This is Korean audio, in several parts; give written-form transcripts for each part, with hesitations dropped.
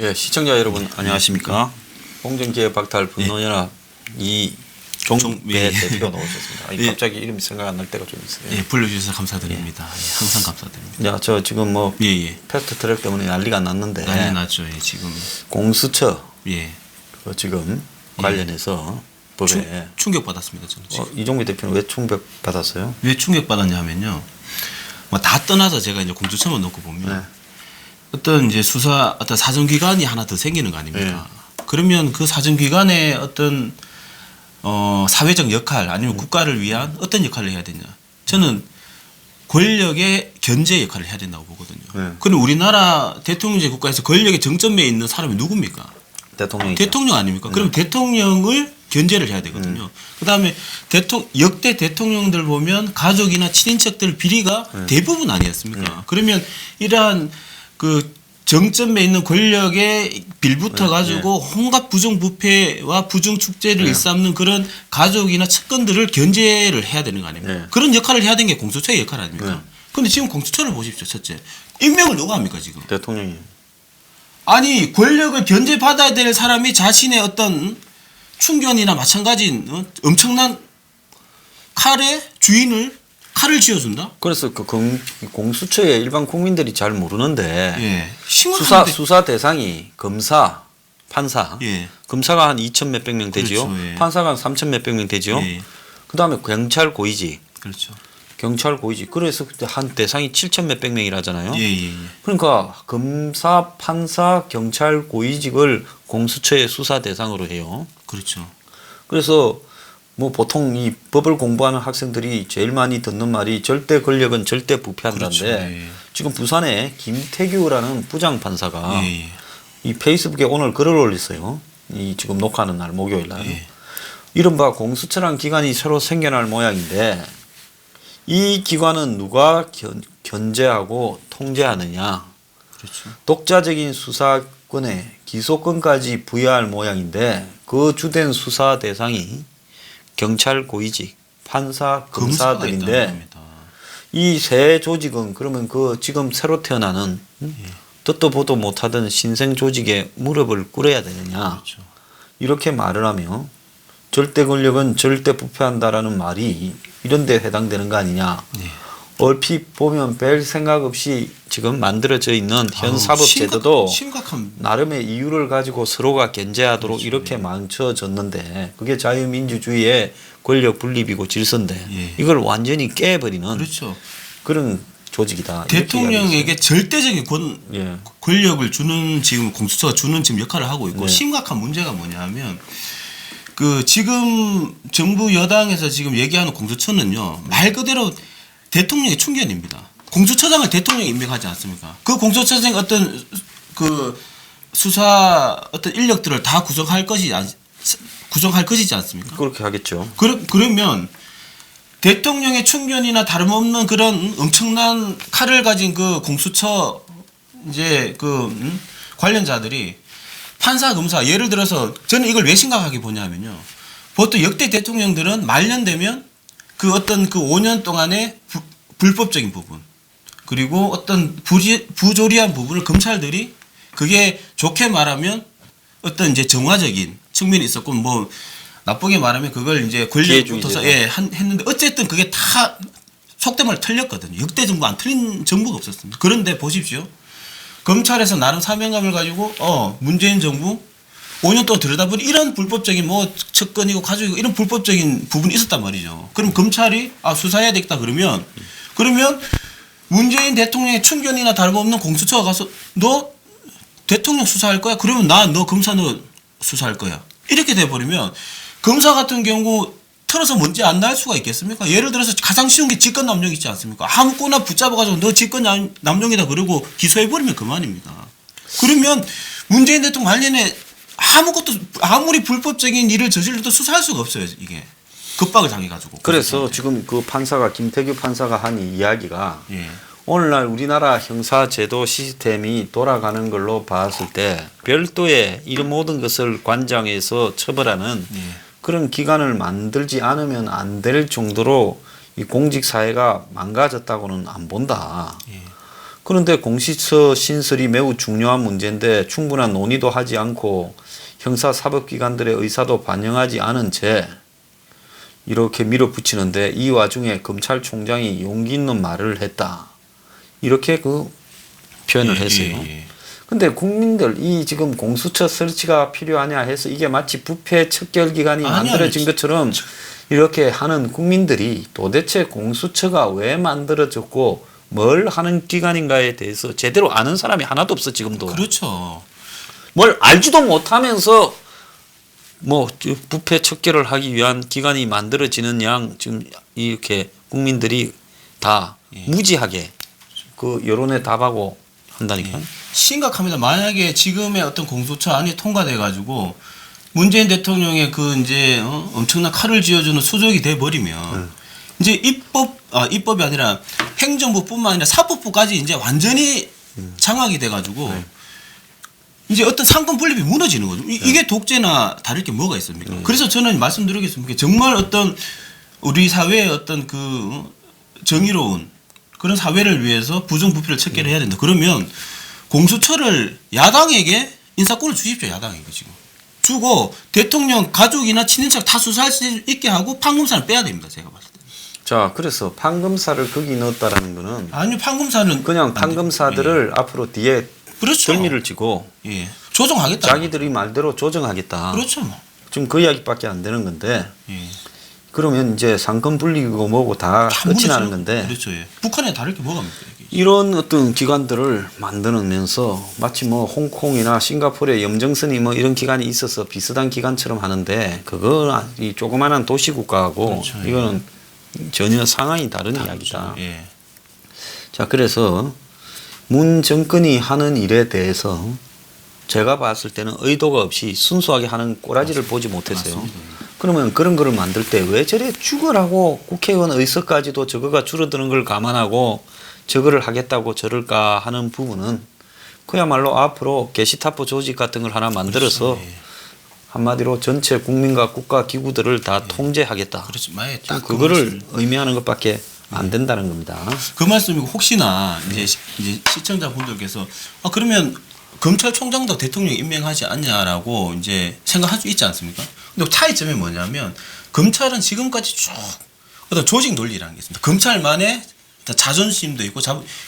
예, 시청자 여러분 안녕하십니까? 공정기획 박탈 분노연합 이종배 대표 나오셨습니다. 갑자기 이름이 생각 안 날 때가 좀 있어요. 예, 불러주셔서 감사드립니다. 예, 항상 감사드립니다. 야, 저 지금 뭐 패스트 트랙 때문에 난리가 났는데 난리 났죠. 예, 지금 공수처 예, 그 지금 관련해서 법에 충격 받았습니다. 저는 지금. 이종배 대표는 왜 충격 받았어요? 왜 충격 받았냐면요. 뭐 다 떠나서 제가 이제 공수처만 놓고 보면 네. 어떤 이제 수사 어떤 사정기관이 하나 더 생기는 거 아닙니까? 그러면 그 사정기관의 어떤 사회적 역할 아니면 국가를 위한 어떤 역할을 해야 되냐? 저는 권력의 견제 역할을 해야 된다고 보거든요. 네. 그런데 우리나라 대통령제 국가에서 권력의 정점에 있는 사람이 누굽니까? 대통령이죠. 대통령 아닙니까? 그럼 대통령을 견제를 해야 되거든요. 그다음에 역대 대통령들 보면 가족이나 친인척들 비리가 대부분 아니었습니까? 그러면 이러한 그 정점에 있는 권력의 빌부터 가지고 온갖 부정부패와 부정축제를 일삼는 그런 가족이나 측근들을 견제를 해야 되는 거 아닙니까? 그런 역할을 해야 되는 게 공수처의 역할 아닙니까? 그런데 지금 공수처를 보십시오. 첫째. 임명을 누가 합니까 지금? 대통령이. 아니 권력을 견제받아야 될 사람이 자신의 어떤 충견이나 마찬가지인 엄청난 칼의 주인을 칼을 쥐어준다? 그래서 그 공수처에 일반 국민들이 잘 모르는데 예. 수사 대상이 검사, 판사. 예. 검사가 한 2천 몇백 명 되지요. 그렇죠, 예. 판사가 한 3천 몇백 명 되지요. 예. 그다음에 경찰 고위직. 그렇죠. 경찰 고위직. 그래서 그때 한 대상이 7천 몇백 명이라잖아요. 예. 그러니까 검사, 판사, 경찰 고위직을 공수처의 수사 대상으로 해요. 그렇죠. 그래서 뭐 보통 이 법을 공부하는 학생들이 제일 많이 듣는 말이 절대 권력은 절대 부패한다는데 그렇죠. 예. 지금 부산에 김태규라는 부장판사가 예. 이 페이스북에 오늘 글을 올렸어요. 이 지금 녹화하는 날 목요일 날. 예. 이른바 공수처란 기관이 새로 생겨날 모양인데 이 기관은 누가 견제하고 통제하느냐. 그렇죠. 독자적인 수사권에 기소권까지 부여할 모양인데 그 주된 수사 대상이 경찰 고위직, 판사, 검사들인데 이 세 조직은 그러면 그 지금 새로 태어나는 듣도 보도 못하던 신생 조직에 무릎을 꿇어야 되느냐. 그렇죠. 이렇게 말을 하며 절대 권력은 절대 부패한다라는 말이 이런 데 해당되는 거 아니냐. 예. 얼핏 보면 별 생각 없이 지금 만들어져 있는 현 사법제도도 심각한 나름의 이유를 가지고 서로가 견제하도록 그렇죠. 이렇게 망쳐졌는데 그게 자유민주주의의 권력 분립이고 질서인데 이걸 완전히 깨버리는 그렇죠. 그런 조직이다. 대통령에게 절대적인 예. 권력을 주는 지금 공수처가 주는 지금 역할을 하고 있고 네. 심각한 문제가 뭐냐면 그 지금 정부 여당에서 지금 얘기하는 공수처는요 말 그대로 대통령의 충견입니다. 공수처장을 대통령이 임명하지 않습니까? 그 공수처장 어떤 그 수사 어떤 인력들을 다 구성할 것이지 않습니까? 그렇게 하겠죠. 그러면 대통령의 충견이나 다름없는 그런 엄청난 칼을 가진 그 공수처 이제 그 관련자들이 판사, 검사 예를 들어서 저는 이걸 왜 심각하게 보냐면요. 보통 역대 대통령들은 말년되면 그 어떤 그 5년 동안의 불법적인 부분 그리고 어떤 부조리한 부분을 검찰들이 그게 좋게 말하면 어떤 이제 정화적인 측면이 있었고 뭐 나쁘게 말하면 그걸 이제 권력을 붙어서 했는데 어쨌든 그게 다 속된 말 틀렸거든요. 역대 정부 안 틀린 정부가 없었습니다. 그런데 보십시오. 검찰에서 나름 사명감을 가지고 문재인 정부 5년 동안 들여다보니 이런 불법적인 뭐 측근이고 가족이고 이런 불법적인 부분이 있었단 말이죠. 그럼 검찰이 수사해야 되겠다 그러면 문재인 대통령의 충견이나 다름없는 공수처가 가서 너 대통령 수사할 거야? 그러면 너 검사 너 수사할 거야. 이렇게 돼버리면 검사 같은 경우 틀어서 뭔지 안 날 수가 있겠습니까? 예를 들어서 가장 쉬운 게 직권남용 있지 않습니까? 아무거나 붙잡아가지고 너 직권남용이다 그러고 기소해버리면 그만입니다. 그러면 문재인 대통령 말년에 아무리 불법적인 일을 저질러도 수사할 수가 없어요. 이게 급박을 당해가지고. 그래서 지금 그 판사가 김태규 판사가 한 이야기가 오늘날 우리나라 형사제도 시스템이 돌아가는 걸로 봤을 때 별도의 이 모든 것을 관장해서 처벌하는 그런 기관을 만들지 않으면 안 될 정도로 이 공직사회가 망가졌다고는 안 본다. 그런데 공수처 신설이 매우 중요한 문제인데 충분한 논의도 하지 않고 형사사법기관들의 의사도 반영하지 않은 채 이렇게 밀어붙이는데 이 와중에 검찰총장이 용기 있는 말을 했다. 이렇게 그 표현을 했어요. 근데 국민들 이 지금 공수처 설치가 필요하냐 해서 이게 마치 부패 척결 기관이 만들어진 것처럼 이렇게 하는 국민들이 도대체 공수처가 왜 만들어졌고 뭘 하는 기관인가에 대해서 제대로 아는 사람이 하나도 없어 지금도. 그렇죠. 뭘 알지도 못하면서 뭐 부패 척결을 하기 위한 기관이 만들어지는 양 지금 이렇게 국민들이 다 무지하게 그 여론에 답하고 한다니까. 심각합니다. 만약에 지금의 어떤 공수처 안이 통과돼 가지고 문재인 대통령의 그 이제 엄청난 칼을 쥐어주는 수족이 돼 버리면 이제 입법이 아니라 행정부뿐만 아니라 사법부까지 이제 완전히 장악이 돼 가지고 이제 어떤 상권 분립이 무너지는 거죠. 이게 독재나 다를 게 뭐가 있습니까? 그래서 저는 말씀드리겠습니다. 정말 어떤 우리 사회의 어떤 그 정의로운 그런 사회를 위해서 부정부패를 척결을 해야 된다. 그러면 공수처를 야당에게 인사권을 주십시오. 야당에게 지금. 주고 대통령 가족이나 친인척 다 수사할 수 있게 하고 판검사는 빼야 됩니다. 제가 봤을 때. 자, 그래서 판검사를 거기 넣었다라는 거는 아니요. 판검사는 그냥 판검사들을 앞으로 뒤에 그렇죠. 덜미를 지고 조정하겠다. 자기들이 말대로 조정하겠다. 그렇죠. 뭐. 지금 그 이야기밖에 안 되는 건데 예. 그러면 이제 상권 분리고 뭐고 다 끝이 나는 건데 그렇죠. 예. 북한에 다를 게 뭐가 있습니까? 이런 어떤 기관들을 만들면서 마치 뭐 홍콩이나 싱가포르에 염정선이 뭐 이런 기관이 있어서 비슷한 기관처럼 하는데 그거 이 조그마한 도시국가하고 그렇죠. 이거는 전혀 상황이 다른 이야기다. 예. 자, 그래서 문 정권이 하는 일에 대해서 제가 봤을 때는 의도가 없이 순수하게 하는 꼬라지를 보지 못했어요. 맞습니다. 그러면 그런 거를 만들 때 왜 저래 죽으라고 국회의원 의석까지도 저거가 줄어드는 걸 감안하고 저거를 하겠다고 저럴까 하는 부분은 그야말로 앞으로 게시타포 조직 같은 걸 하나 만들어서 그렇죠. 예. 한마디로 전체 국민과 국가 기구들을 다 통제하겠다. 그렇죠. 만약에 딱 그거를 의미하는 것밖에 안 된다는 겁니다. 그 말씀이고 혹시나 이제 시청자분들께서 그러면 검찰총장도 대통령이 임명하지 않냐라고 이제 생각할 수 있지 않습니까? 근데 차이점이 뭐냐면 검찰은 지금까지 쭉 어떤 조직 논리라는 게 있습니다. 검찰만의 자존심도 있고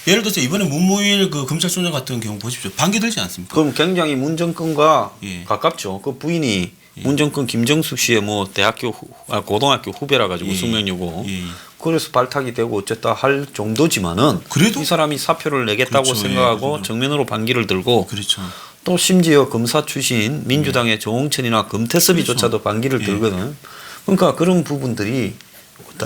예를 들어서 이번에 문무일 그 검찰총장 같은 경우 보십시오. 반기 들지 않습니까? 그럼 굉장히 문정권과 예. 가깝죠. 그 부인이 문정권 김정숙 씨의 뭐 고등학교 후배라 가지고 숙명여고. 그래서 발탁이 되고 어쨌다 할 정도지만은 그래도 이 사람이 사표를 내겠다고 그렇죠. 생각하고 예. 정면으로 반기를 들고 그렇죠. 또 심지어 검사 출신 민주당의 조홍천이나 금태섭이조차도 반기를 들거든. 그러니까 그런 부분들이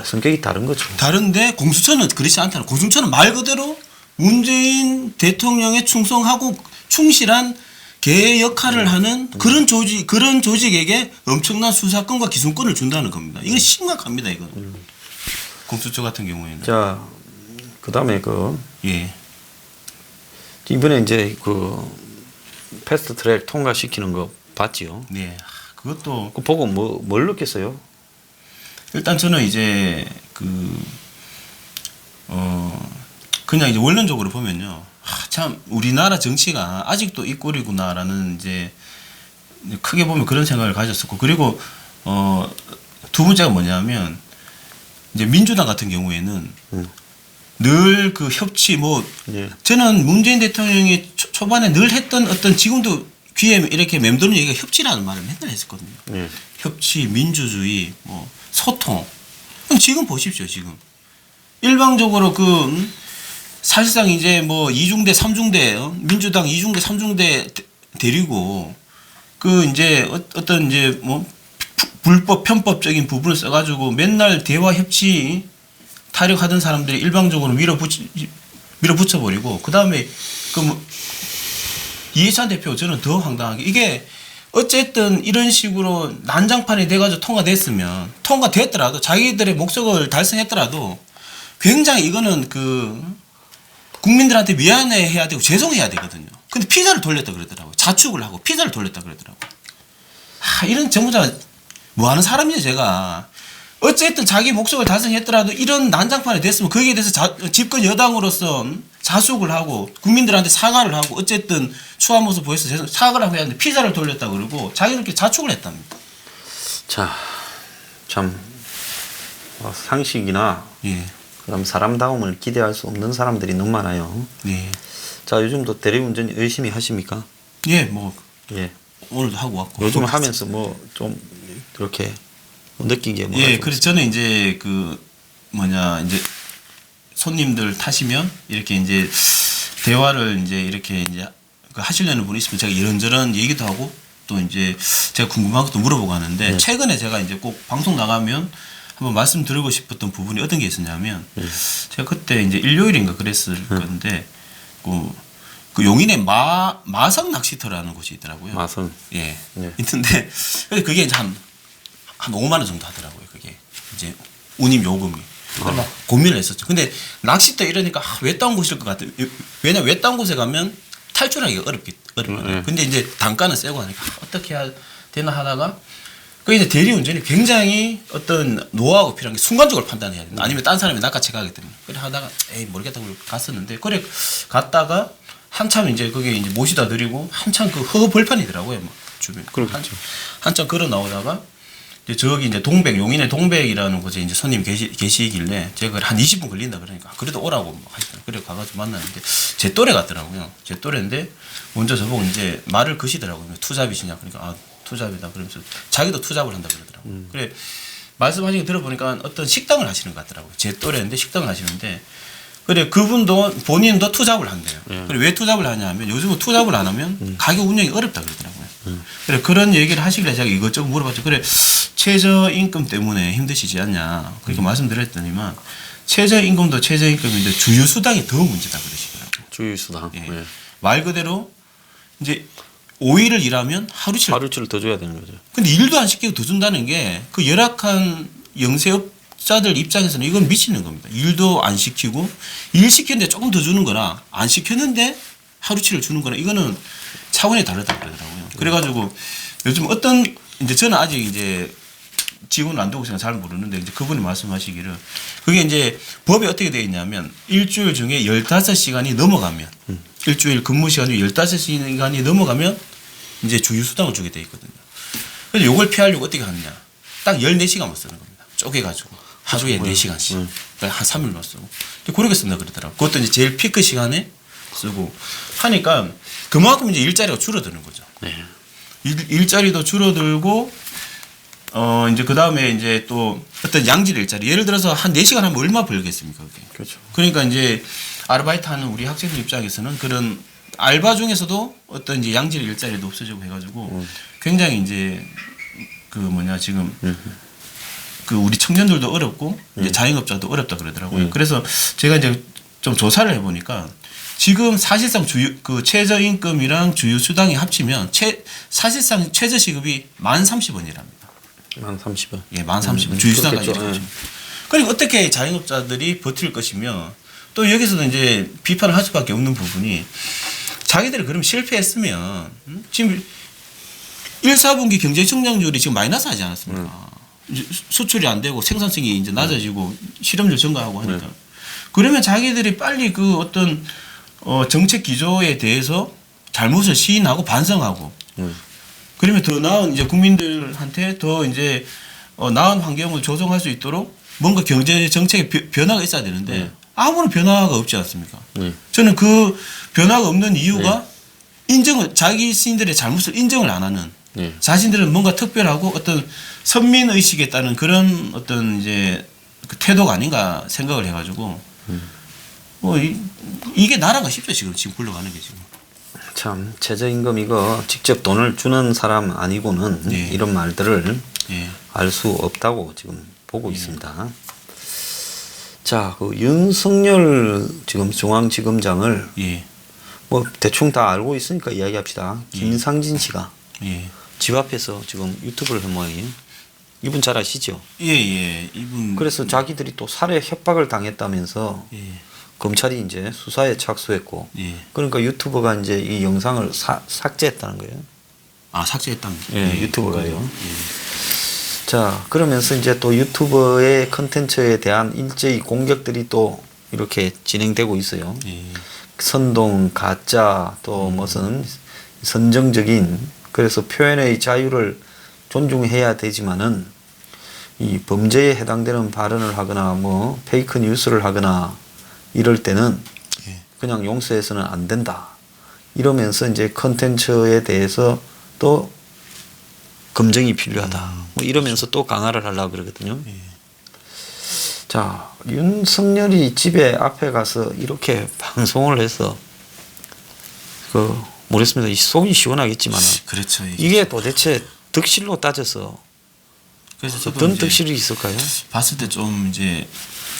성격이 다른 거죠. 다른데 공수처는 그렇지 않다는. 공수처는 말 그대로 문재인 대통령에 충성하고 충실한 개 역할을 하는 그런 조직에게 엄청난 수사권과 기소권을 준다는 겁니다. 이건 심각합니다. 이건 공수처 같은 경우에는. 자, 그다음에 이번에 이제 패스트트랙 통과시키는 거 봤지요? 네, 그것도 그 보고 뭘 느꼈어요? 일단 저는 이제 그냥 이제 원론적으로 보면요, 참 우리나라 정치가 아직도 이 꼴이구나라는 이제 크게 보면 그런 생각을 가졌었고, 그리고 두 번째가 뭐냐면 이제 민주당 같은 경우에는 늘 그 협치 저는 문재인 대통령이 초반에 늘 했던 어떤 지금도 귀에 이렇게 맴도는 얘기가 협치라는 말을 맨날 했었거든요. 협치, 민주주의, 소통. 지금 보십시오. 지금 일방적으로 사실상 이제 2중대, 3중대 민주당 2중대, 3중대 데리고 이제 어떤 이제 불법 편법적인 부분을 써가지고 맨날 대화 협치 타력하던 사람들이 일방적으로 밀어붙여버리고, 그 다음에 이해찬 대표 저는 더 황당하게, 이게 어쨌든 이런 식으로 난장판이 돼가지고 통과됐더라도 자기들의 목적을 달성했더라도 굉장히 이거는 국민들한테 미안해해야 되고 죄송해야 되거든요. 근데 피자를 돌렸다 그러더라고요. 자축을 하고 피자를 돌렸다 그러더라고요. 이런 전부 다 뭐 하는 사람이에요, 제가. 어쨌든 자기 목적을 달성했더라도 이런 난장판이 됐으면 거기에 대해서 집권 여당으로서 자숙을 하고 국민들한테 사과를 하고 어쨌든 추한 모습 보여서 사과를 하고 했는데 피자를 돌렸다 그러고 자기들끼리 자축을 했답니다. 자, 참 상식이나 예. 그럼 사람다움을 기대할 수 없는 사람들이 너무 많아요. 네. 자, 요즘도 대리운전 열심히 하십니까? 예, 뭐 예. 오늘도 하고 왔고. 요즘 하면서 뭐 좀 이렇게 느낀 게 뭐가 예, 좀 그래서 저는 이제 그 뭐냐 이제 손님들 타시면 이렇게 이제 대화를 이제 이렇게 이제 그 하시려는 분이 있으면 제가 이런저런 얘기도 하고 또 이제 제가 궁금한 것도 물어보고 하는데 네. 최근에 제가 이제 꼭 방송 나가면 한번 말씀드리고 싶었던 부분이 어떤 게 있었냐면 제가 그때 이제 일요일인가 그랬을 건데 그 용인에 마성 낚시터라는 곳이 있더라고요. 맛은 예. 네. 있는데 근데 그게 이제 한 5만 원 정도 하더라고요. 그게 이제 운임 요금이. 그래서 막 고민을 했었죠. 근데 낚시터 이러니까 외딴 곳일 것 같아요. 왜냐면 외딴 곳에 가면 탈출하기가 어렵거든요. 근데 이제 단가는 세고 하니까 어떻게 해야 되나 하다가 그 이제 대리운전이 굉장히 어떤 노하우가 필요한 게 순간적으로 판단해야 된다. 아니면 딴 사람이 낚아채 가기 때문에. 그래 하다가 에이 모르겠다고 갔었는데 그래 갔다가 한참 이제 거기 이제 모시다 드리고 한참 그 허허벌판이더라고요. 막 주변. 그렇죠. 한참 걸어 나오다가 이제 저기 이제 동백 용인의 동백이라는 곳에 이제 손님 계시길래 제가 한 20분 걸린다 그러니까 그래도 오라고 하시더라고요. 그래 가가지고 만났는데 제 또래 같더라고요. 제 또래인데 먼저 저보고 이제 말을 거시더라고요. 투잡이시냐 그러니까 아 투잡이다 그러면서 자기도 투잡을 한다 그러더라고요. 그래 말씀하신 거 들어보니까 어떤 식당을 하시는 것 같더라고요. 제 또래인데 식당을 하시는데 그래 그분도 본인도 투잡을 한대요. 그래 왜 투잡을 하냐면 요즘은 투잡을 안 하면 가게 운영이 어렵다 그러더라고요. 그래 그런 얘기를 하시길래 제가 이것저것 물어봤죠. 그래 최저임금 때문에 힘드시지 않냐 그렇게 말씀드렸더니만 최저임금도 최저임금인데 주유수당이 더 문제다 그러시더라고요. 주유수당. 예. 예. 말 그대로 이제 5일을 일하면 하루치. 하루치를 더 줘야 되는 거죠. 근데 일도 안 시키고 더 준다는 게 그 열악한 영세업자들 입장에서는 이건 미치는 겁니다. 일도 안 시키고 일 시켰는데 조금 더 주는 거나 안 시켰는데 하루치를 주는 거나 이거는 차원이 다르다 그러더라고요. 그래가지고 요즘 어떤 이제 저는 아직 이제 지원을 안 되고 있으니까 잘 모르는데 이제 그분이 말씀하시기를 그게 이제 법이 어떻게 되어 있냐면 일주일 중에 15시간이 넘어가면 일주일 근무 시간이 15시간이 넘어가면 이제 주휴수당을 주게 돼 있거든요. 그래서 이걸 피하려고 어떻게 하느냐. 딱 14시간만 쓰는 겁니다. 쪼개가지고 하루에 4시간씩. 그러니까 한 3일만 쓰고. 그렇게 쓴다 그러더라고요. 그것도 이제 제일 피크 시간에 쓰고 하니까 그만큼 이제 일자리가 줄어드는 거죠. 네. 일자리도 줄어들고 이제 그 다음에 이제 또 어떤 양질 일자리 예를 들어서 한 4시간 하면 얼마 벌겠습니까 그게. 그렇죠. 그러니까 이제 아르바이트 하는 우리 학생들 입장에서는 그런 알바 중에서도 어떤 이제 양질 일자리도 없어지고 해가지고 굉장히 이제 그 뭐냐 지금 그 우리 청년들도 어렵고 이제 자영업자도 어렵다 그러더라고요. 그래서 제가 이제 좀 조사를 해보니까 지금 사실상 그 최저임금이랑 주휴수당이 합치면 사실상 최저시급이 1030원이랍니다. 1030원. 예, 1030원. 주휴수당까지 그렇겠죠. 합치면. 그러니까 어떻게 자영업자들이 버틸 것이며 또 여기서도 이제 비판을 할 수밖에 없는 부분이 자기들이 그럼 실패했으면 지금 1, 4분기 경제 성장률이 지금 마이너스 하지 않았습니까? 이제 수출이 안 되고 생산성이 이제 낮아지고 실업률 증가하고 하니까. 그러면 자기들이 빨리 그 어떤 정책 기조에 대해서 잘못을 시인하고 반성하고 그러면 더 나은 이제 국민들한테 더 이제 나은 환경을 조성할 수 있도록 뭔가 경제 정책에 변화가 있어야 되는데 아무런 변화가 없지 않습니까? 저는 그 변화가 없는 이유가 자기 신들의 잘못을 인정을 안 하는 자신들은 뭔가 특별하고 어떤 선민 의식에 따른 그런 어떤 이제 그 태도가 아닌가 생각을 해가지고 이게 나라가 쉽죠 지금 굴러가는 게 지금. 참 최저임금 이거 직접 돈을 주는 사람 아니고는 이런 말들을 알 수 없다고 지금 보고 있습니다. 자, 그 윤석열 지금 중앙지검장을 뭐 대충 다 알고 있으니까 이야기합시다. 김상진 씨가 집 앞에서 지금 유튜브를 한 모양이에요. 이분 잘 아시죠? 예. 이분. 그래서 자기들이 또 살해 협박을 당했다면서 검찰이 이제 수사에 착수했고 그러니까 유튜버가 이제 이 영상을 삭제했다는 거예요. 삭제했답니다. 유튜버가요. 자, 자, 그러면서 이제 또 유튜버의 컨텐츠에 대한 일제히 공격들이 또 이렇게 진행되고 있어요. 예. 선동, 가짜, 또 무슨 선정적인, 그래서 표현의 자유를 존중해야 되지만은 이 범죄에 해당되는 발언을 하거나 뭐 페이크 뉴스를 하거나 이럴 때는 예. 그냥 용서해서는 안 된다. 이러면서 이제 컨텐츠에 대해서 또 검증이 필요하다. 뭐 이러면서 또 강화를 하려고 그러거든요. 예. 자, 윤석열이 집에 앞에 가서 이렇게 방송을 해서 모르겠습니다. 이 속이 시원하겠지만 그렇죠. 이게 도대체 득실로 따져서 그래서 저도 어떤 이제 득실이 있을까요? 봤을 때 좀 이제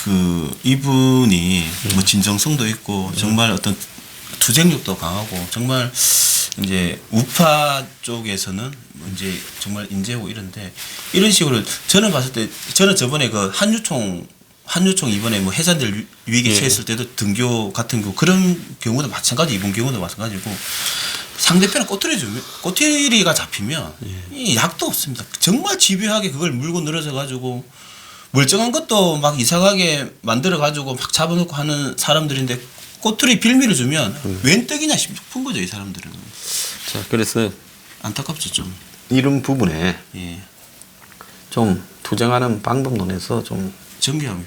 그 이분이 뭐 진정성도 있고 정말 어떤 투쟁력도 강하고 정말 이제 우파 쪽에서는 뭐 이제 정말 인재고 이런데 이런 식으로 저는 봤을 때 저는 저번에 그 한유총 이번에 뭐 해산될 위기에 예. 처했을 때도 등교 같은 그런 경우도 마찬가지 이번 경우도 마찬가지고 상대편은 꼬투리가 잡히면 이 약도 없습니다. 정말 집요하게 그걸 물고 늘어져 가지고 멀쩡한 것도 막 이상하게 만들어 가지고 막 잡아놓고 하는 사람들인데 꼬투리 빌미를 주면 웬 떡이냐 싶은 거죠 이 사람들은. 자, 그래서 안타깝죠 좀. 이런 부분에 예. 좀 투쟁하는 방법론에서 좀 정교함이.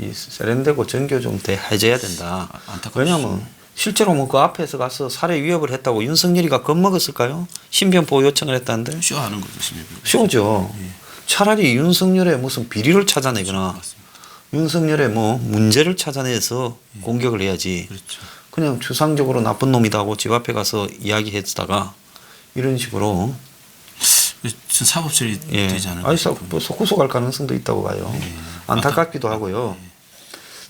이 세련되고 정교 좀 해제해야 된다. 안타깝죠. 왜냐하면 실제로 뭐 그 앞에서 가서 살해 위협을 했다고 윤석열이가 겁먹었을까요? 신변 보호 요청을 했다는데 쇼하는 거죠 심해. 쇼죠. 예. 차라리 윤석열의 무슨 비리를 찾아내거나 맞습니다. 윤석열의 뭐 문제를 찾아내서 공격을 해야지. 그렇죠. 그냥 추상적으로 나쁜 놈이다고 집 앞에 가서 이야기했다가 이런 식으로 사법 처리 예. 되지 않을까. 아니 속고소 갈 가능성도 있다고 봐요. 예. 안타깝기도 하고요.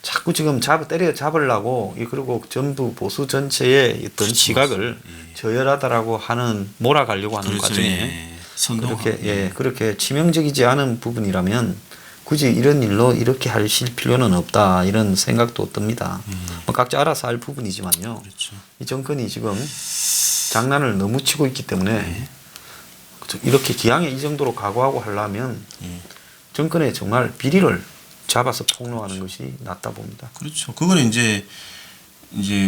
자꾸 지금 때려 잡으려고 그리고 전부 보수 전체의 어떤 그렇죠. 시각을 저열하다라고 하는 몰아가려고 하는 그렇죠. 과정에 예. 선동하고. 그렇게 치명적이지 않은 부분이라면 굳이 이런 일로 이렇게 하실 필요는 없다 이런 생각도 듭니다. 뭐 각자 알아서 할 부분이지만요. 그렇죠. 이 정권이 지금 장난을 너무 치고 있기 때문에 이렇게 기왕에 이 정도로 각오하고 하려면 정권에 정말 비리를 잡아서 폭로하는 것이 낫다 봅니다. 그렇죠. 그거는 이제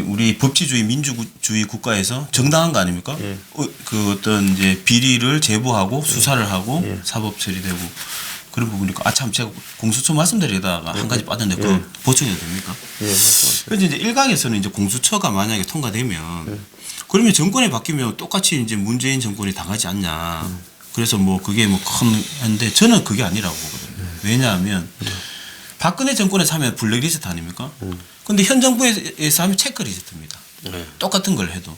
우리 법치주의 민주주의 국가에서 정당한 거 아닙니까? 예. 그 어떤 이제 비리를 제보하고 수사를 하고 예. 사법 처리되고 그런 부분이니까 참 제가 공수처 말씀드리다가 한 가지 빠졌는데 그거 보충해도 됩니까? 예, 말씀하세요. 그래서 이제 일각에서는 이제 공수처가 만약에 통과되면 그러면 정권이 바뀌면 똑같이 이제 문재인 정권이 당하지 않냐. 그래서 뭐 그게 뭐 한데 저는 그게 아니라고 보거든요. 왜냐하면 박근혜 정권에서 하면 블랙리스트 아닙니까? 근데 현 정부에서 하면 체크리스트입니다. 네. 똑같은 걸 해도.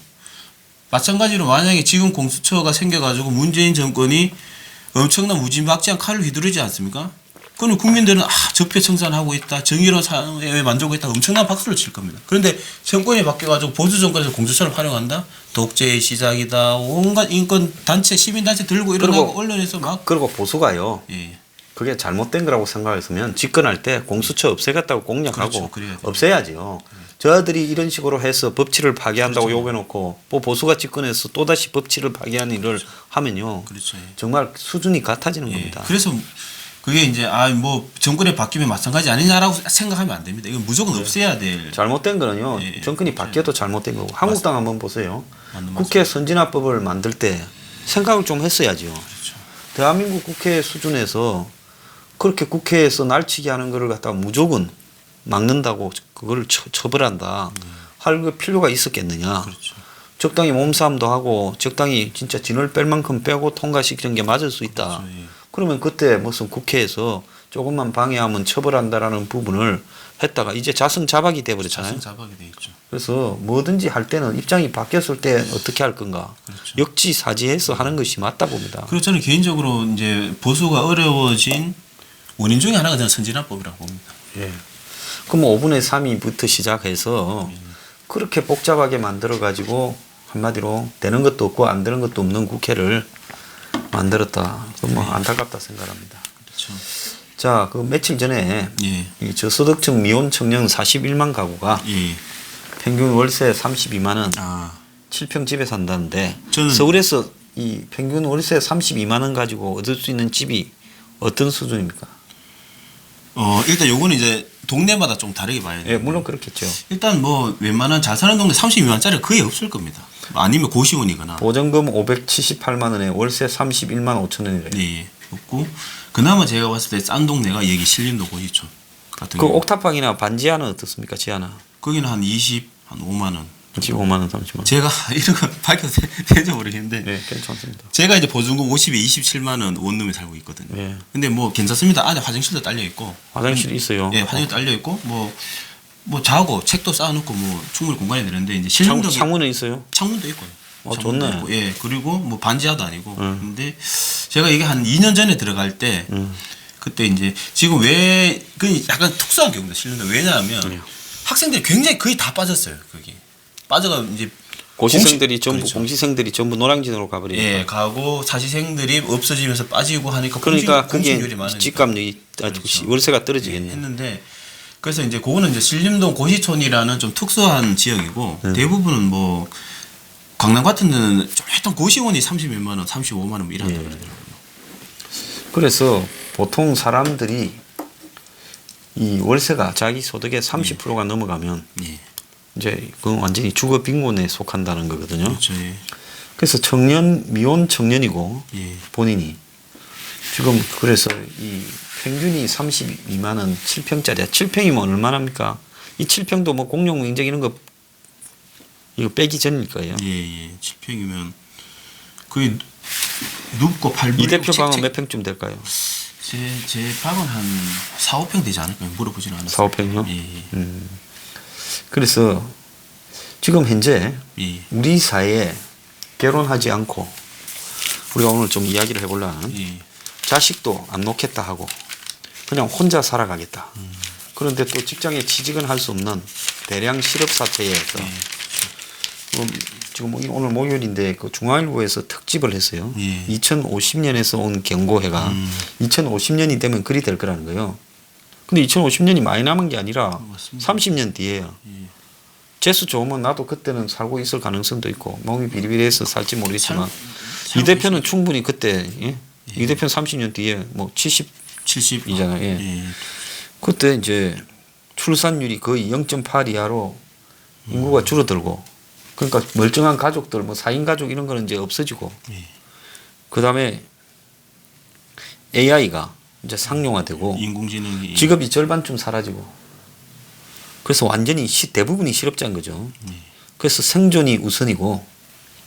마찬가지로 만약에 지금 공수처가 생겨가지고 문재인 정권이 엄청난 무지막지한 칼을 휘두르지 않습니까? 그러면 국민들은 적폐청산하고 있다, 정의로운 사회에 만들고 있다, 엄청난 박수를 칠 겁니다. 그런데 정권이 바뀌어가지고 보수 정권에서 공수처를 활용한다, 독재의 시작이다, 온갖 인권 단체, 시민 단체 들고 일어나고 언론에서 막 그리고 보수가요. 예. 그게 잘못된 거라고 생각했으면 집권할 때 공수처 없애겠다고 공약하고 그렇죠. 그래야 돼요. 없애야지요. 저들이 이런 식으로 해서 법치를 파괴한다고 그렇죠. 요구해놓고 뭐 보수가 집권해서 또다시 법치를 파괴하는 일을 하면요. 그렇죠. 예. 정말 수준이 같아지는 예. 겁니다. 그래서 그게 이제 뭐 정권이 바뀌면 마찬가지 아니냐라고 생각하면 안 됩니다. 이건 무조건 없애야 될. 잘못된 거는요. 예. 정권이 바뀌어도 잘못된 거고. 한국당 한번 보세요. 맞는 국회 선진화법을 만들 때 생각을 좀 했어야죠. 그렇죠. 대한민국 국회 수준에서 그렇게 국회에서 날치기 하는 거를 갖다가 무조건 막는다고 그걸 처벌한다 할 그 필요가 있었겠느냐. 그렇죠. 적당히 몸싸움도 하고 적당히 진짜 진을 뺄 만큼 빼고 통과시키는 게 맞을 수 있다. 그렇죠. 예. 그러면 그때 무슨 국회에서 조금만 방해하면 처벌한다라는 부분을 했다가 이제 자승자박이 돼버렸잖아요. 자박이 돼 있죠. 그래서 뭐든지 할 때는 입장이 바뀌었을 때 어떻게 할 건가. 그렇죠. 역지사지해서 하는 것이 맞다 봅니다. 그리고 저는 개인적으로 이제 보수가 어려워진 원인 중에 하나가 저는 선진화법이라고 봅니다. 예. 그럼 5분의 3이부터 시작해서 그렇게 복잡하게 만들어 가지고 한마디로 되는 것도 없고 안 되는 것도 없는 국회를 만들었다. 그건 뭐 안타깝다 생각합니다. 그렇죠. 자, 그 며칠 전에 예. 이 저소득층 미혼 청년 41만 가구가 예. 평균 월세 32만 원, 아. 7평 집에 산다는데 저는 서울에서 이 평균 월세 32만 원 가지고 얻을 수 있는 집이 어떤 수준입니까? 일단 요거는 이제 동네마다 좀 다르게 봐야 돼요. 예, 물론 그렇겠죠. 일단 뭐 웬만한 잘 사는 동네 32만짜리 거의 없을 겁니다. 아니면 고시원이거나. 보증금 578만 원에 월세 31만 5천 원이래요. 네, 없고 그나마 제가 봤을 때 싼 동네가 여기 신림도 고시촌 같은 그 경우. 옥탑방이나 반지하는 어떻습니까? 지하나? 거기는 한 5만 원. 25만 원, 30만 원. 제가 이런 거 밝혀도 되는지 모르겠는데 네, 괜찮습니다. 제가 이제 보증금 50에 27만 원 원룸에 살고 있거든요. 네. 근데 뭐 괜찮습니다. 안에 화장실도 딸려 있고. 화장실이 있어요. 예, 화장실 딸려 있고 뭐 자고 책도 쌓아놓고 뭐 충분히 공간이 되는데 이제 실용적인 창문은 있어요? 창문도 있고요. 창문도 좋네. 있고, 예, 그리고 뭐 반지하도 아니고. 근데 제가 이게 한 2년 전에 들어갈 때 그때 이제 지금 왜 그 약간 특수한 경우입니다. 실내는 왜냐하면 학생들이 굉장히 거의 다 빠졌어요. 거기 빠져가 이제 고시생들이 전부 그렇죠. 공시생들이 전부 노량진으로 가버리니까. 예, 가고 사시생들이 없어지면서 빠지고 하니까 그러니까 공시율이 그게 많으니까. 집값이 아주 그렇죠. 월세가 떨어지겠네. 했는데 그래서 이제 그거는 이제 신림동 고시촌이라는 좀 특수한 지역이고 대부분은 뭐 강남 같은 데는 좀 일단 고시원이 30몇만 원, 35만 원 이런다 그러더라고요. 그래서 보통 사람들이 이 월세가 자기 소득의 30%가 넘어가면 예. 이제 그건 완전히 주거 빈곤에 속한다는 거거든요. 그렇죠. 예. 그래서 미혼 청년이고 예. 본인이 지금 그래서 이 평균이 32만 원 7평짜리야. 7평이면 얼마나 합니까? 이 7평도 뭐 공용 면적 이런 거 이거 빼기 전일 거예요. 예, 예. 7평이면 거의 눕고 팔 이 대표 방은 몇 평쯤 될까요? 제 방은 한 4, 5평 되지 않을까요? 물어보지는 않았어요. 4, 5평이요? 예, 예. 그래서 지금 현재 예. 우리 사회에 결혼하지 않고 우리가 오늘 좀 이야기를 해보려는 예. 자식도 안 놓겠다 하고 그냥 혼자 살아가겠다. 그런데 또 직장에 취직은 할 수 없는 대량 실업 사태에서 지금 오늘 목요일인데 그 중앙일보에서 특집을 했어요. 예. 2050년에서 온 경고해가 2050년이 되면 그리 될 거라는 거예요. 근데 2050년이 많이 남은 게 아니라 맞습니다. 30년 뒤에요. 예. 재수 좋으면 나도 그때는 살고 있을 가능성도 있고 몸이 비리비리해서 살지 모르겠지만 살- 이 대표는 충분히 그때 이 대표는 30년 뒤에 뭐 70 70이잖아요. 예. 예. 그때 이제 출산율이 거의 0.8 이하로 인구가 줄어들고 그러니까 멀쩡한 가족들 뭐 4인 가족 이런 거는 이제 없어지고 예. 그다음에 AI가 이제 상용화되고 인공지능이 직업이 절반쯤 사라지고 그래서 완전히 대부분이 실업자인 거죠. 그래서 생존이 우선이고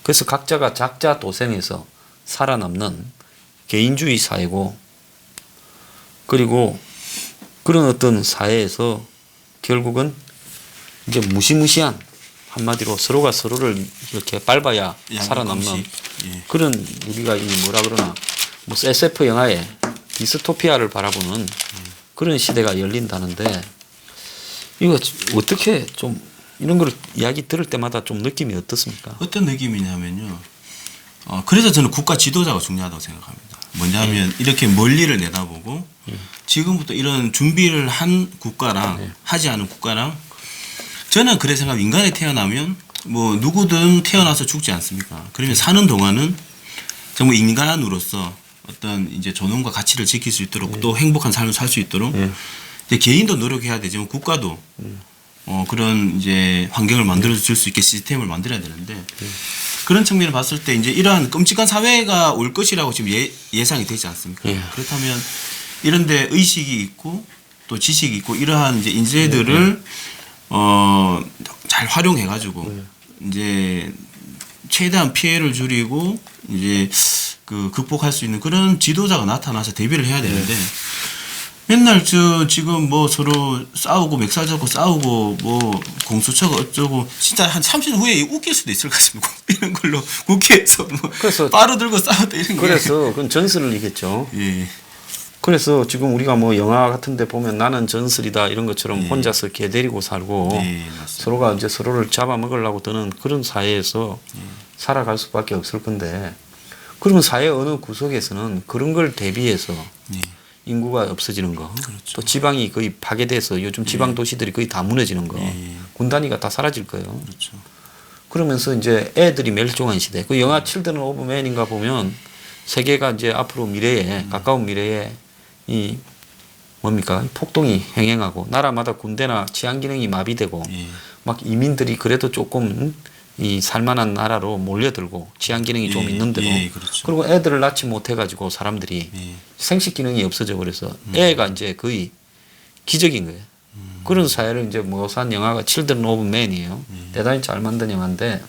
그래서 각자가 작자 도생해서 살아남는 개인주의 사회고 그리고 그런 어떤 사회에서 결국은 이제 무시무시한 한마디로 서로가 서로를 이렇게 밟아야 살아남는 양극식. 예. 그런 우리가 이 뭐라 그러나 뭐 SF 영화에 디스토피아를 바라보는 그런 시대가 열린다는데 이거 어떻게 좀 이런 걸 이야기 들을 때마다 좀 느낌이 어떻습니까? 어떤 느낌이냐면요. 그래서 저는 국가 지도자가 중요하다고 생각합니다. 뭐냐면 이렇게 멀리를 내다보고 지금부터 이런 준비를 한 국가랑 하지 않은 국가랑 저는 그래 생각. 인간이 태어나면 뭐 누구든 태어나서 죽지 않습니까? 그러면 사는 동안은 정말 인간으로서 어떤 이제 존엄과 가치를 지킬 수 있도록 또 행복한 삶을 살 수 있도록 이제 개인도 노력해야 되지만 국가도 그런 이제 환경을 만들어 줄 수 있게 시스템을 만들어야 되는데 그런 측면을 봤을 때 이제 이러한 끔찍한 사회가 올 것이라고 지금 예상이 되지 않습니까? 예. 그렇다면 이런데 의식이 있고 또 지식이 있고 이러한 이제 인재들을 잘 활용해 가지고 이제 최대한 피해를 줄이고 이제 그 극복할 수 있는 그런 지도자가 나타나서 대비를 해야 되는데 맨날 지금 뭐 서로 싸우고 멱살 잡고 싸우고 뭐 공수처가 어쩌고 진짜 한 30년 후에 웃길 수도 있을 것 같습니다. 이런 걸로 국회에서 뭐 그래서 빠루 들고 싸웠다 이런 게. 그래서 그건 전설을 이겼죠. 예. 그래서 지금 우리가 뭐 영화 같은 데 보면 나는 전설이다 이런 것처럼 혼자서 개 데리고 살고 예, 맞습니다. 서로가 이제 서로를 잡아먹으려고 드는 그런 사회에서 살아갈 수밖에 없을 건데 그러면 사회 어느 구석에서는 그런 걸 대비해서 예. 인구가 없어지는 거, 그렇죠. 또 지방이 거의 파괴돼서 요즘 지방 도시들이 거의 다 무너지는 거, 군 단위가 다 사라질 거예요. 그렇죠. 그러면서 이제 애들이 멸종한 시대. 그 영화 칠드런 오브 맨인가 보면 세계가 이제 앞으로 미래에 가까운 미래에 이 뭡니까 폭동이 행행하고 나라마다 군대나 치안 기능이 마비되고 예. 막 이민들이 그래도 조금 이 살만한 나라로 몰려들고 치안 기능이 좀 있는데도 예, 그렇죠. 그리고 애들을 낳지 못해가지고 사람들이 예. 생식 기능이 없어져 버려서 애가 이제 거의 기적인 거예요. 그런 사회를 이제 모산 영화가 칠드런 오브 맨이에요. 대단히 잘 만든 영화인데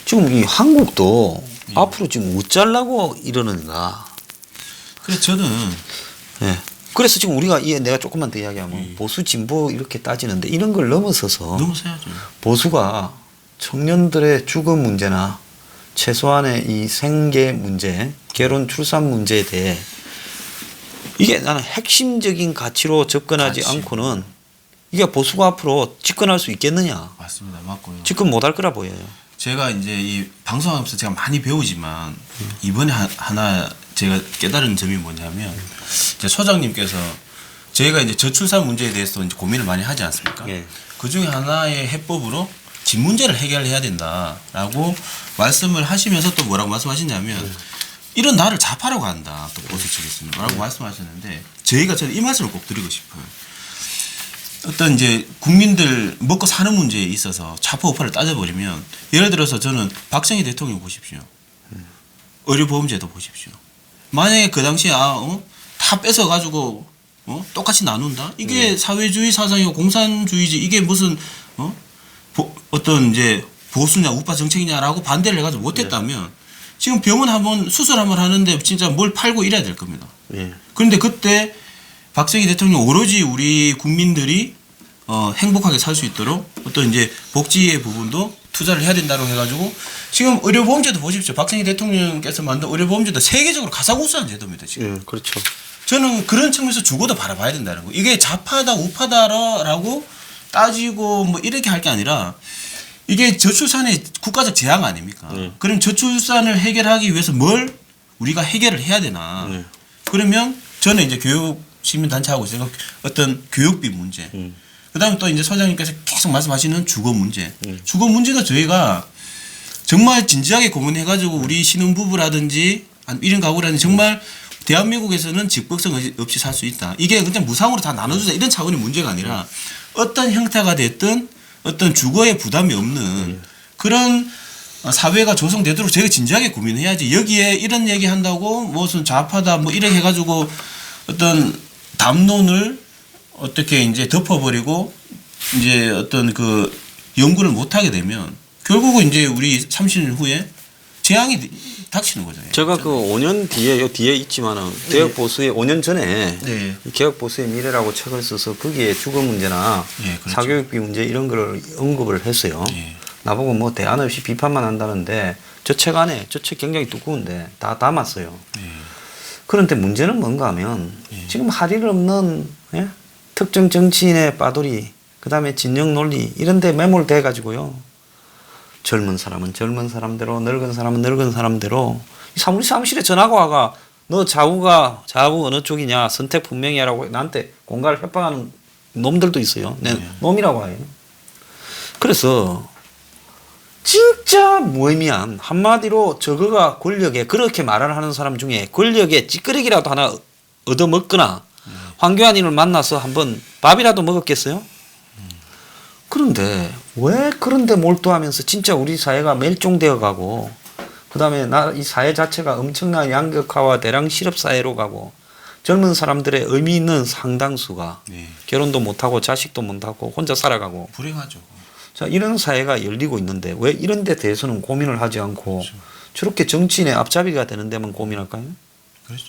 지금 이 한국도 앞으로 지금 어쩌려고 이러는가. 그래서 저는 예. 그래서 지금 우리가 내가 조금만 더 이야기하면 보수 진보 이렇게 따지는데 이런 걸 넘어서서 넘어서야죠. 보수가 청년들의 주거 문제나 최소한의 이 생계 문제, 결혼 출산 문제에 대해 이게 나는 핵심적인 가치로 접근하지 가치. 않고는 이게 보수가 앞으로 집권할 수 있겠느냐. 맞습니다. 맞고요. 집권 못할 거라 보여요. 제가 이제 이 방송하면서 제가 많이 배우지만 이번에 하나 제가 깨달은 점이 뭐냐면 이제 소장님께서 저희가 이제 저출산 문제에 대해서 이제 고민을 많이 하지 않습니까? 예. 그 중에 하나의 해법으로 집 문제를 해결해야 된다라고 말씀을 하시면서 또 뭐라고 말씀하시냐면 이런 나를 자파라고 한다. 또 보수 측에서는 라고 말씀하셨는데 저는 이 말씀을 꼭 드리고 싶어요. 어떤 이제 국민들 먹고 사는 문제에 있어서 좌파 우파를 따져버리면 예를 들어서 저는 박정희 대통령 보십시오. 의료보험제도 보십시오. 만약에 그 당시에 다 뺏어가지고 똑같이 나눈다? 이게 사회주의 사상이고 공산주의지 이게 무슨 어떤 이제 보수냐 우파 정책이냐라고 반대를 해가지고 못했다면 지금 병원 한번 수술 한번 하는데 진짜 뭘 팔고 이래야 될 겁니다. 예. 그런데 그때 박정희 대통령 오로지 우리 국민들이 행복하게 살 수 있도록 어떤 이제 복지의 부분도 투자를 해야 된다고 해가지고 지금 의료보험제도 보십시오. 박정희 대통령께서 만든 의료보험제도 세계적으로 가장 우수한 제도입니다. 지금. 예, 그렇죠. 저는 그런 측면에서 죽어도 바라봐야 된다는 거. 이게 좌파다 우파다라고 따지고 뭐 이렇게 할 게 아니라 이게 저출산의 국가적 재앙 아닙니까? 그럼 저출산을 해결하기 위해서 뭘 우리가 해결을 해야 되나? 그러면 저는 이제 교육 시민단체하고 있으니까 어떤 교육비 문제. 그다음에 또 이제 소장님께서 계속 말씀하시는 주거 문제. 주거 문제도 저희가 정말 진지하게 고민해가지고 우리 신혼부부라든지 아니면 1인 가구라든지 정말 대한민국에서는 직법성 없이 살 수 있다. 이게 그냥 무상으로 다 나눠주자 이런 차원의 문제가 아니라 어떤 형태가 됐든 어떤 주거에 부담이 없는 그런 사회가 조성되도록 저희가 진지하게 고민해야지. 여기에 이런 얘기 한다고 무슨 좌파다 뭐 이렇게 해가지고 어떤 담론을 어떻게 이제 덮어버리고 이제 어떤 그 연구를 못하게 되면 결국은 이제 우리 30년 후에 재앙이 닥치는 거잖아요. 제가 그 5년 뒤에 요 뒤에 있지만은 개혁 보수의 5년 전에 네. 개혁 보수의 미래라고 책을 써서 거기에 주거 문제나 예, 그렇죠. 사교육비 문제 이런 거를 언급을 했어요. 예. 나보고 뭐 대안 없이 비판만 한다는데 저 책 안에 저 책 굉장히 두꺼운데 다 담았어요. 예. 그런데 문제는 뭔가 하면 예. 지금 할 일 없는 특정 정치인의 빠돌이 그다음에 진영 논리 이런 데 매몰돼 가지고요. 젊은 사람은 젊은 사람대로 늙은 사람은 늙은 사람대로 우리 사무실에 전화가 와가 너 좌우 어느 쪽이냐 선택 분명히 하라고 나한테 공갈을 협박하는 놈들도 있어요. 놈이라고 해요. 그래서 진짜 무의미한 한마디로 저거가 권력에 그렇게 말을 하는 사람 중에 권력에 찌끄레기라도 하나 얻어먹거나 황교안이를 만나서 한번 밥이라도 먹었겠어요? 그런데 왜 그런데 몰두하면서 진짜 우리 사회가 멸종되어 가고 그다음에 이 사회 자체가 엄청난 양극화와 대량 실업 사회로 가고 젊은 사람들의 의미 있는 상당수가 네. 결혼도 못하고 자식도 못하고 혼자 살아가고 불행하죠. 자 이런 사회가 열리고 있는데 왜 이런 데 대해서는 고민을 하지 않고 저렇게 정치인의 앞잡이가 되는 데만 고민할까요? 그렇죠.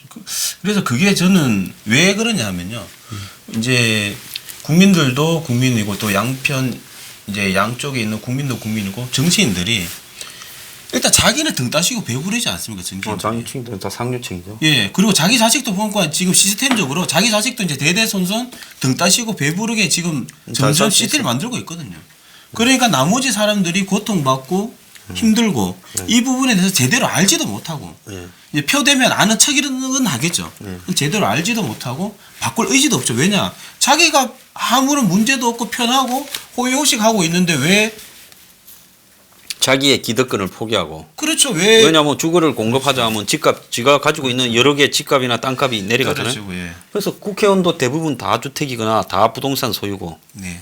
그래서 그게 저는 왜 그러냐 하면요. 이제 국민들도 국민이고 또 양편 이제 양쪽에 있는 국민도 국민이고 정치인들이 일단 자기는 등 따시고 배부르지 않습니까? 정치인들이. 장층도 다 상류층이죠. 예. 그리고 자기 자식도 보니까 지금 시스템적으로 자기 자식도 이제 대대손손 등 따시고 배부르게 지금 점점 시스템을 만들고 있거든요. 그러니까 나머지 사람들이 고통받고 힘들고 이 부분에 대해서 제대로 알지도 못하고 이제 표되면 아는 척이는 하겠죠. 제대로 알지도 못하고 바꿀 의지도 없죠. 왜냐? 자기가 아무런 문제도 없고 편하고 호의호식하고 있는데 왜 자기의 기득권을 포기하고. 그렇죠. 왜? 왜냐하면 주거를 공급하자 하면 집값, 지가 가지고 있는 여러 개 집값이나 땅값이 내려가잖아요. 그렇죠. 예. 그래서 국회의원도 대부분 다 주택이거나 다 부동산 소유고. 네.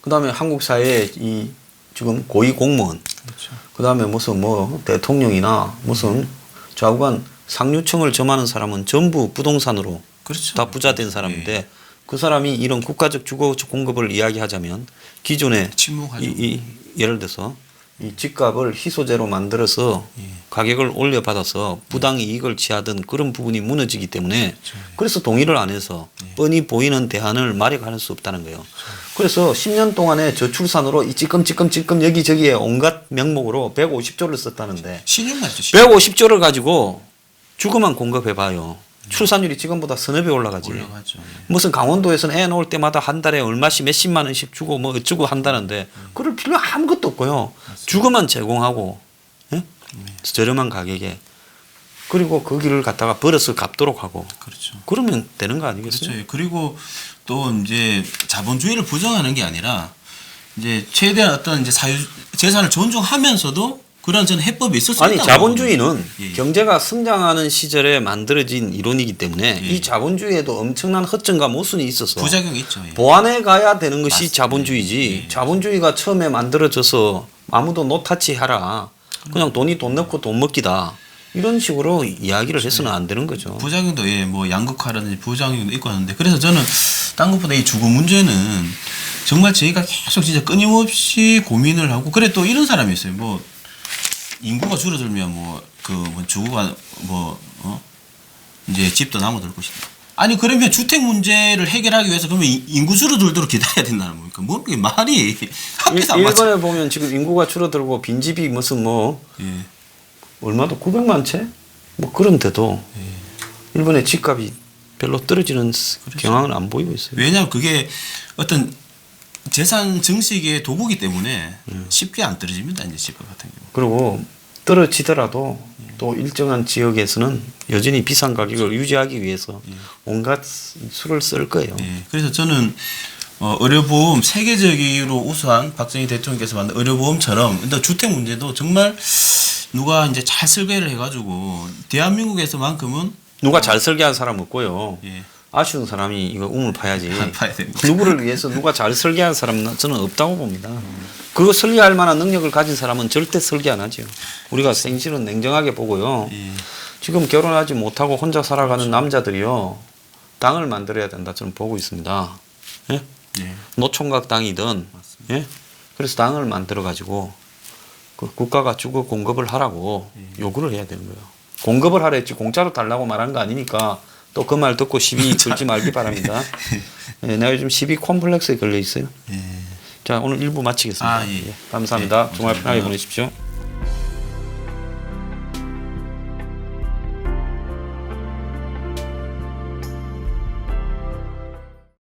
그다음에 한국 사회에 이 지금 고위 공무원, 그렇죠. 그다음에 무슨 뭐 대통령이나 무슨 좌우간 상류층을 점하는 사람은 전부 부동산으로 그렇죠. 다 부자 된 사람인데 예. 그 사람이 이런 국가적 주거 공급을 이야기하자면 기존에 침묵하죠. 예를 들어서 이 집값을 희소제로 만들어서 예. 가격을 올려받아서 부당 이익을 취하던 그런 부분이 무너지기 때문에 그렇죠. 그래서 동의를 안 해서 뻔히 보이는 대안을 마련할 수 없다는 거예요. 그래서 10년 동안에 저출산으로 이 찔끔찔끔 여기저기에 온갖 명목으로 150조를 썼다는데 신용 말이죠. 신용. 150조를 가지고 주거만 공급해봐요. 출산율이 지금보다 서너 배 올라가지. 올라가죠. 예. 무슨 강원도에서는 애 낳을 때마다 한 달에 얼마씩 몇십만 원씩 주고 뭐 어쩌고 한다는데 그럴 필요 아무것도 없고요. 주거만 제공하고 예? 저렴한 가격에 그리고 그 길을 갖다가 벌어서 갚도록 하고 그렇죠. 그러면 되는 거 아니겠어요? 그렇죠. 그리고 또 이제 자본주의를 부정하는 게 아니라 이제 최대한 어떤 이제 사유 재산을 존중하면서도 그런 저는 해법이 있을 수 아니 있다고 자본주의는 보거든요. 예. 경제가 성장하는 시절에 만들어진 이론이기 때문에 예. 이 자본주의에도 엄청난 허점과 모순이 있어서 부작용이 있죠. 예. 보완해 가야 되는 것이 맞습니다. 자본주의지. 예. 자본주의가 처음에 만들어져서 아무도 노타치 하라. 그냥 돈이 돈 넣고 돈 먹기다. 이런 식으로 이야기를 해서는 안 되는 거죠. 부작용도 예, 뭐 양극화라든지 부작용도 있고 하는데 그래서 저는 딴 것보다 이 주거 문제는 정말 저희가 계속 진짜 끊임없이 고민을 하고 그래 또 이런 사람이 있어요. 뭐 인구가 줄어들면 뭐 주거가 이제 집도 남아들 것이다. 아니 그러면 주택 문제를 해결하기 위해서 그러면 인구 줄어들도록 기다려야 된다는 겁니까? 뭐 이게 말이 합해서 안 맞죠. 일본에 보면 지금 인구가 줄어들고 빈집이 무슨 뭐 예. 얼마도 900만 채? 뭐 그런데도 일본의 집값이 별로 떨어지는 경향은 안 보이고 있어요. 왜냐하면 그게 어떤 재산 증식의 도구기 때문에 쉽게 안 떨어집니다. 이제 집값 같은 경우. 그리고 떨어지더라도 또 일정한 지역에서는 여전히 비싼 가격을 유지하기 위해서 온갖 수를 쓸 거예요. 예. 그래서 저는 의료보험 세계적으로 우수한 박정희 대통령께서 만든 의료보험처럼 근데 주택 문제도 정말 누가 이제 잘 설계를 해가지고 대한민국에서만큼은 누가 잘 설계한 사람 없고요. 예. 아쉬운 사람이 이거 우물 파야지. 봐야 됩니다. 누구를 위해서 누가 잘 설계한 사람은 저는 없다고 봅니다. 그거 설계할 만한 능력을 가진 사람은 절대 설계 안 하죠. 우리가 생실은 냉정하게 보고요. 예. 지금 결혼하지 못하고 혼자 살아가는 남자들이요. 당을 만들어야 된다 저는 보고 있습니다. 예? 예. 노총각 당이든 예? 그래서 당을 만들어 가지고 그 국가가 주거 공급을 하라고 요구를 해야 되는 거예요. 공급을 하라 했지 공짜로 달라고 말한 거 아니니까 또 그 말 듣고 시비 들지 말기 바랍니다. 예, 내가 요즘 시비 콤플렉스에 걸려 있어요. 예. 자 오늘 1부 마치겠습니다. 아, 예. 감사합니다. 예, 주말 편하게 감사합니다. 보내십시오.